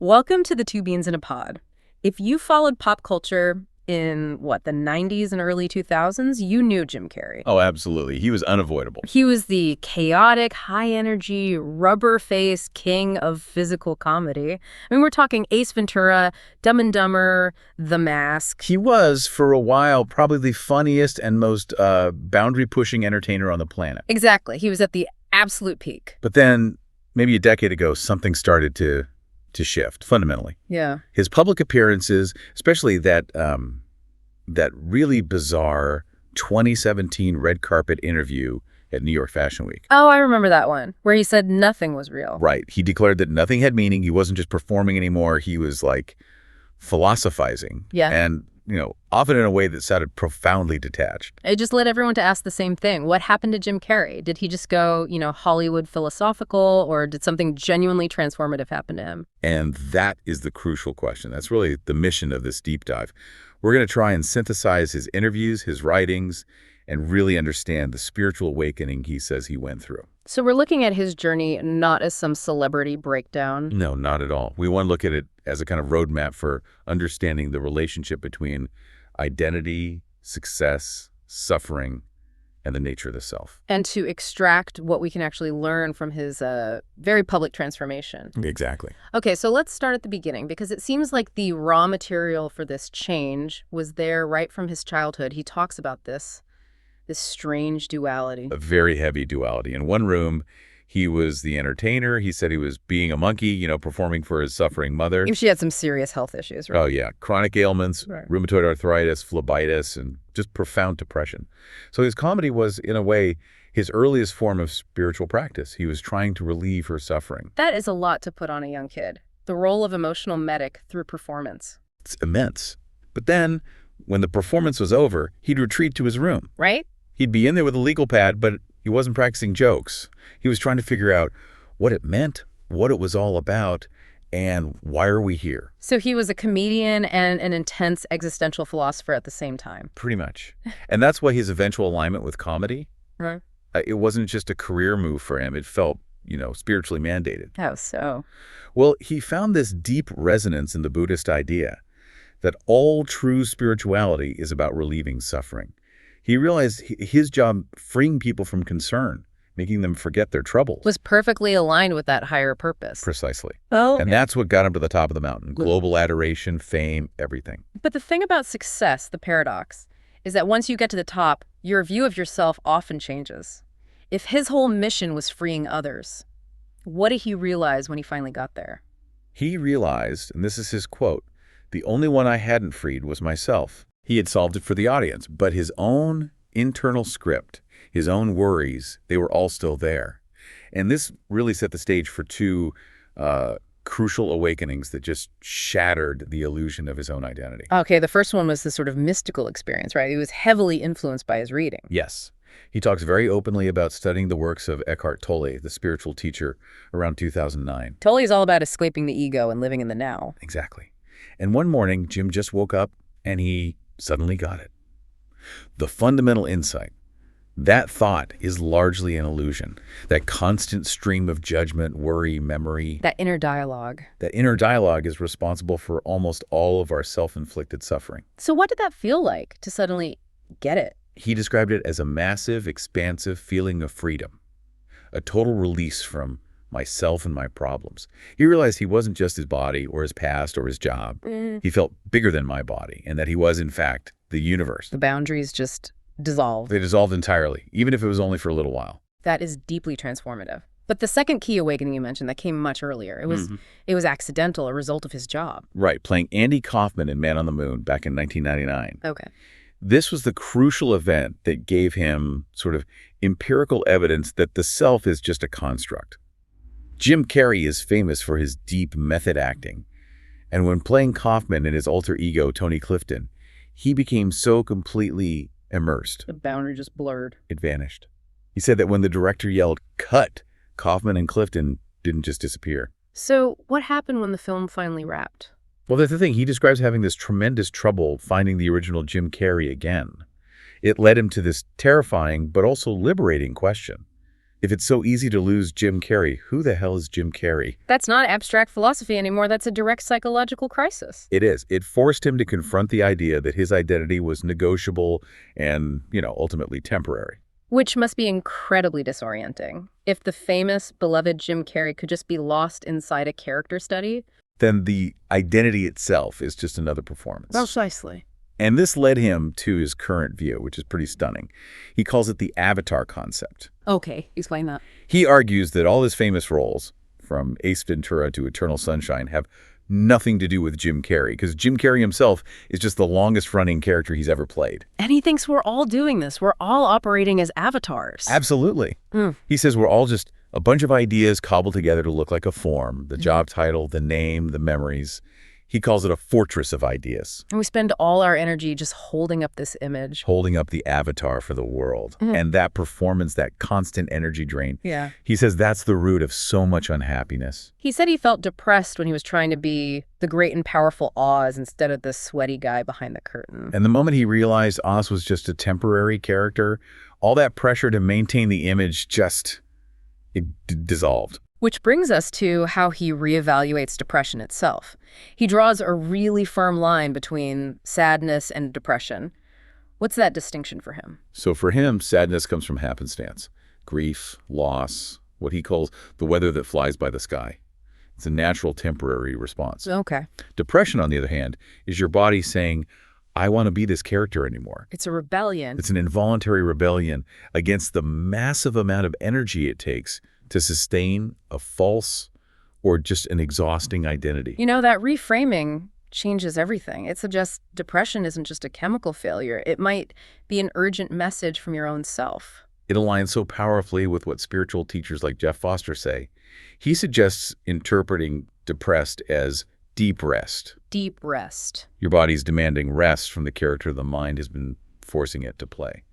Welcome to the Two Beans in a Pod. If you followed pop culture in, the 90s and early 2000s, you knew Jim Carrey. Oh, absolutely. He was unavoidable. He was the chaotic, high-energy, rubber-face king of physical comedy. I mean, we're talking Ace Ventura, Dumb and Dumber, The Mask. He was, for a while, probably the funniest and most boundary-pushing entertainer on the planet. Exactly. He was at the absolute peak. But then, maybe a decade ago, something started to shift, fundamentally. Yeah. His public appearances, especially that really bizarre 2017 red carpet interview at New York Fashion Week. Oh, I remember that one, where he said nothing was real. Right. He declared that nothing had meaning. He wasn't just performing anymore. He was, philosophizing. Yeah. And, often in a way that sounded profoundly detached. It just led everyone to ask the same thing. What happened to Jim Carrey? Did he just go, Hollywood philosophical, or did something genuinely transformative happen to him? And that is the crucial question. That's really the mission of this deep dive. We're going to try and synthesize his interviews, his writings, and really understand the spiritual awakening he says he went through. So we're looking at his journey not as some celebrity breakdown. No, not at all. We want to look at it as a kind of roadmap for understanding the relationship between identity, success, suffering, and the nature of the self. And to extract what we can actually learn from his very public transformation. Exactly. Okay, so let's start at the beginning, because it seems like the raw material for this change was there right from his childhood. He talks about this strange duality. A very heavy duality. In one room, he was the entertainer. He said he was being a monkey, performing for his suffering mother. She had some serious health issues, right? Oh, yeah. Chronic ailments, right. Rheumatoid arthritis, phlebitis, and just profound depression. So his comedy was, in a way, his earliest form of spiritual practice. He was trying to relieve her suffering. That is a lot to put on a young kid. The role of emotional medic through performance. It's immense. But then, when the performance was over, he'd retreat to his room. Right? He'd be in there with a legal pad, but he wasn't practicing jokes. He was trying to figure out what it meant, what it was all about, and why are we here? So he was a comedian and an intense existential philosopher at the same time. Pretty much. And that's why his eventual alignment with comedy, Right. It wasn't just a career move for him. It felt, spiritually mandated. How so? Well, he found this deep resonance in the Buddhist idea that all true spirituality is about relieving suffering. He realized his job freeing people from concern, making them forget their troubles. Was perfectly aligned with that higher purpose. Precisely. Oh. And that's what got him to the top of the mountain. Global adoration, fame, everything. But the thing about success, the paradox, is that once you get to the top, your view of yourself often changes. If his whole mission was freeing others, what did he realize when he finally got there? He realized, and this is his quote, "The only one I hadn't freed was myself." He had solved it for the audience, but his own internal script, his own worries, they were all still there. And this really set the stage for two crucial awakenings that just shattered the illusion of his own identity. Okay, the first one was the sort of mystical experience, right? He was heavily influenced by his reading. Yes. He talks very openly about studying the works of Eckhart Tolle, the spiritual teacher, around 2009. Tolle is all about escaping the ego and living in the now. Exactly. And one morning, Jim just woke up and he suddenly got it. The fundamental insight, that thought is largely an illusion. That constant stream of judgment, worry, memory. That inner dialogue. That inner dialogue is responsible for almost all of our self-inflicted suffering. So what did that feel like to suddenly get it? He described it as a massive, expansive feeling of freedom. A total release from myself and my problems. He realized he wasn't just his body or his past or his job. He felt bigger than my body, and that he was, in fact, the universe. The boundaries just dissolved. They dissolved entirely, even if it was only for a little while. That is deeply transformative. But the second key awakening you mentioned that came much earlier, it was accidental, a result of his job. Right, playing Andy Kaufman in Man on the Moon back in 1999. Okay. This was the crucial event that gave him sort of empirical evidence that the self is just a construct. Jim Carrey is famous for his deep method acting. And when playing Kaufman and his alter ego, Tony Clifton, he became so completely immersed. The boundary just blurred. It vanished. He said that when the director yelled, "Cut," Kaufman and Clifton didn't just disappear. So what happened when the film finally wrapped? Well, that's the thing. He describes having this tremendous trouble finding the original Jim Carrey again. It led him to this terrifying but also liberating question. If it's so easy to lose Jim Carrey, who the hell is Jim Carrey? That's not abstract philosophy anymore. That's a direct psychological crisis. It is. It forced him to confront the idea that his identity was negotiable and, ultimately temporary. Which must be incredibly disorienting. If the famous, beloved Jim Carrey could just be lost inside a character study. Then the identity itself is just another performance. Precisely. And this led him to his current view, which is pretty stunning. He calls it the avatar concept. Okay, explain that. He argues that all his famous roles, from Ace Ventura to Eternal Sunshine, have nothing to do with Jim Carrey, because Jim Carrey himself is just the longest-running character he's ever played. And he thinks we're all doing this. We're all operating as avatars. Absolutely. He says we're all just a bunch of ideas cobbled together to look like a form, the job title, the name, the memories. He calls it a fortress of ideas. And we spend all our energy just holding up this image. Holding up the avatar for the world. And that performance, that constant energy drain. Yeah. He says that's the root of so much unhappiness. He said he felt depressed when he was trying to be the great and powerful Oz instead of the sweaty guy behind the curtain. And the moment he realized Oz was just a temporary character, all that pressure to maintain the image it dissolved. Which brings us to how he reevaluates depression itself. He draws a really firm line between sadness and depression. What's that distinction for him? So for him, sadness comes from happenstance, grief, loss, what he calls the weather that flies by the sky. It's a natural temporary response. Okay. Depression, on the other hand, is your body saying, I want to be this character anymore. It's a rebellion. It's an involuntary rebellion against the massive amount of energy it takes to sustain a false or just an exhausting identity. That reframing changes everything. It suggests depression isn't just a chemical failure. It might be an urgent message from your own self. It aligns so powerfully with what spiritual teachers like Jeff Foster say. He suggests interpreting depressed as deep rest. Deep rest. Your body's demanding rest from the character the mind has been forcing it to play.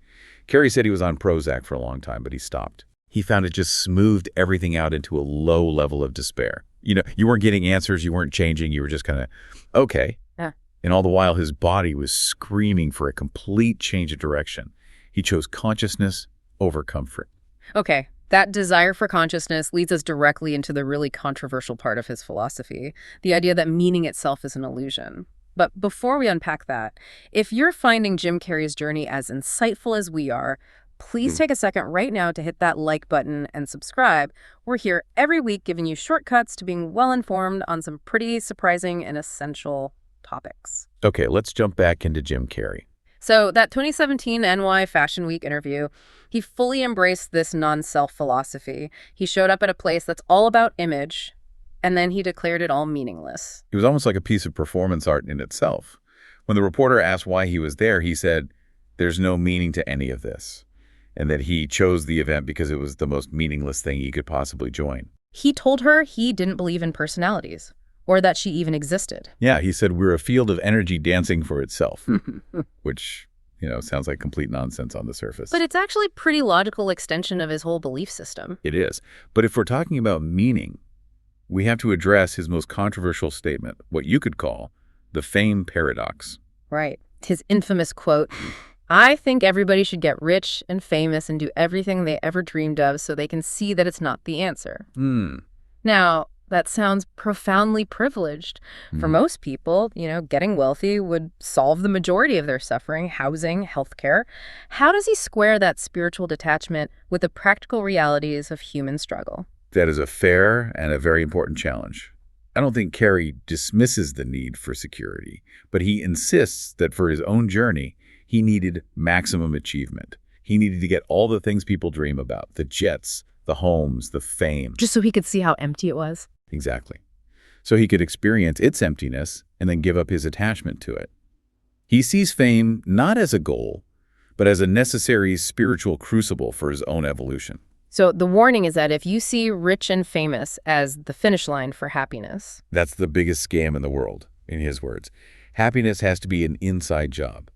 Carrey said he was on Prozac for a long time, but he stopped. He found it just smoothed everything out into a low level of despair. You weren't getting answers, you weren't changing, you were just kind of, okay. Yeah. And all the while, his body was screaming for a complete change of direction. He chose consciousness over comfort. Okay, that desire for consciousness leads us directly into the really controversial part of his philosophy, the idea that meaning itself is an illusion. But before we unpack that, if you're finding Jim Carrey's journey as insightful as we are, please take a second right now to hit that like button and subscribe. We're here every week giving you shortcuts to being well-informed on some pretty surprising and essential topics. Okay, let's jump back into Jim Carrey. So that 2017 NY Fashion Week interview, he fully embraced this non-self philosophy. He showed up at a place that's all about image, and then he declared it all meaningless. It was almost like a piece of performance art in itself. When the reporter asked why he was there, he said, there's no meaning to any of this, and that he chose the event because it was the most meaningless thing he could possibly join. He told her he didn't believe in personalities, or that she even existed. Yeah, he said, we're a field of energy dancing for itself, which, sounds like complete nonsense on the surface. But it's actually a pretty logical extension of his whole belief system. It is. But if we're talking about meaning, we have to address his most controversial statement, what you could call the fame paradox. Right. His infamous quote, I think everybody should get rich and famous and do everything they ever dreamed of so they can see that it's not the answer. Now, that sounds profoundly privileged. For most people, getting wealthy would solve the majority of their suffering, housing, healthcare. How does he square that spiritual detachment with the practical realities of human struggle? That is a fair and a very important challenge. I don't think Carrey dismisses the need for security, but he insists that for his own journey, he needed maximum achievement. He needed to get all the things people dream about, the jets, the homes, the fame. Just so he could see how empty it was? Exactly. So he could experience its emptiness and then give up his attachment to it. He sees fame not as a goal, but as a necessary spiritual crucible for his own evolution. So the warning is that if you see rich and famous as the finish line for happiness. That's the biggest scam in the world, in his words. Happiness has to be an inside job.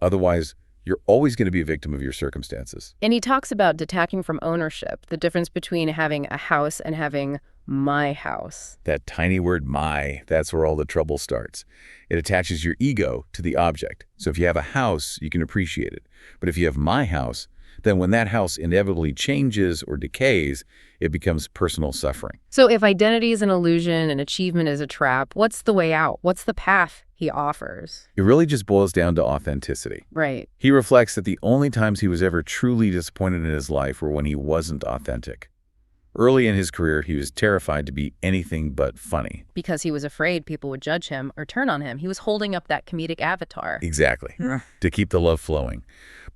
Otherwise, you're always going to be a victim of your circumstances. And he talks about detaching from ownership, the difference between having a house and having my house. That tiny word, my, that's where all the trouble starts. It attaches your ego to the object. So if you have a house, you can appreciate it. But if you have my house, then when that house inevitably changes or decays, it becomes personal suffering. So if identity is an illusion and achievement is a trap, what's the way out? What's the path he offers? It really just boils down to authenticity. Right. He reflects that the only times he was ever truly disappointed in his life were when he wasn't authentic. Early in his career, he was terrified to be anything but funny. Because he was afraid people would judge him or turn on him. He was holding up that comedic avatar. Exactly. To keep the love flowing.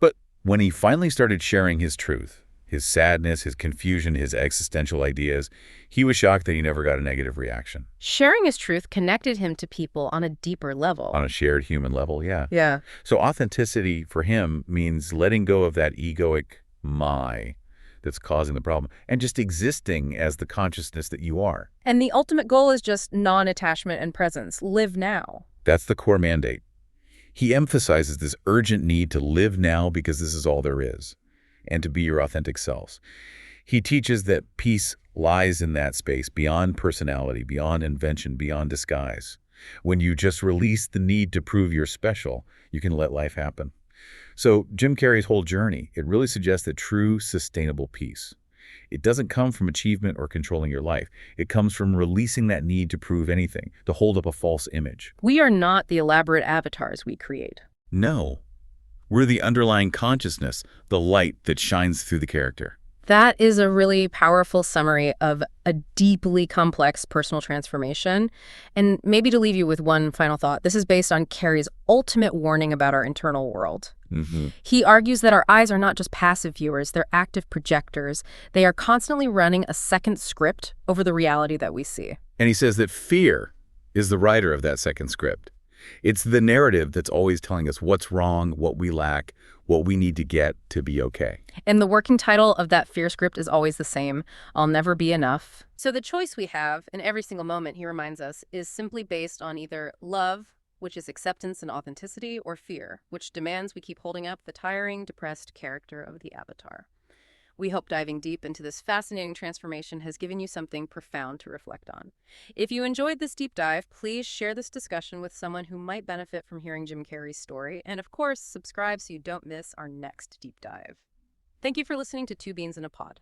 But when he finally started sharing his truth, his sadness, his confusion, his existential ideas, he was shocked that he never got a negative reaction. Sharing his truth connected him to people on a deeper level. On a shared human level, yeah. Yeah. So authenticity for him means letting go of that egoic "my" that's causing the problem and just existing as the consciousness that you are. And the ultimate goal is just non-attachment and presence. Live now. That's the core mandate. He emphasizes this urgent need to live now because this is all there is, and to be your authentic selves. He teaches that peace lies in that space, beyond personality, beyond invention, beyond disguise. When you just release the need to prove you're special, you can let life happen. So Jim Carrey's whole journey, it really suggests that true, sustainable peace. It doesn't come from achievement or controlling your life. It comes from releasing that need to prove anything, to hold up a false image. We are not the elaborate avatars we create. No. We're the underlying consciousness, the light that shines through the character. That is a really powerful summary of a deeply complex personal transformation. And maybe to leave you with one final thought, this is based on Carrey's ultimate warning about our internal world. He argues that our eyes are not just passive viewers, they're active projectors. They are constantly running a second script over the reality that we see. And he says that fear is the writer of that second script. It's the narrative that's always telling us what's wrong, what we lack, what we need to get to be okay. And the working title of that fear script is always the same: I'll never be enough. So the choice we have in every single moment, he reminds us, is simply based on either love, which is acceptance and authenticity, or fear, which demands we keep holding up the tiring, depressed character of the avatar. We hope diving deep into this fascinating transformation has given you something profound to reflect on. If you enjoyed this deep dive, please share this discussion with someone who might benefit from hearing Jim Carrey's story. And of course, subscribe so you don't miss our next deep dive. Thank you for listening to Two Beans in a Pod.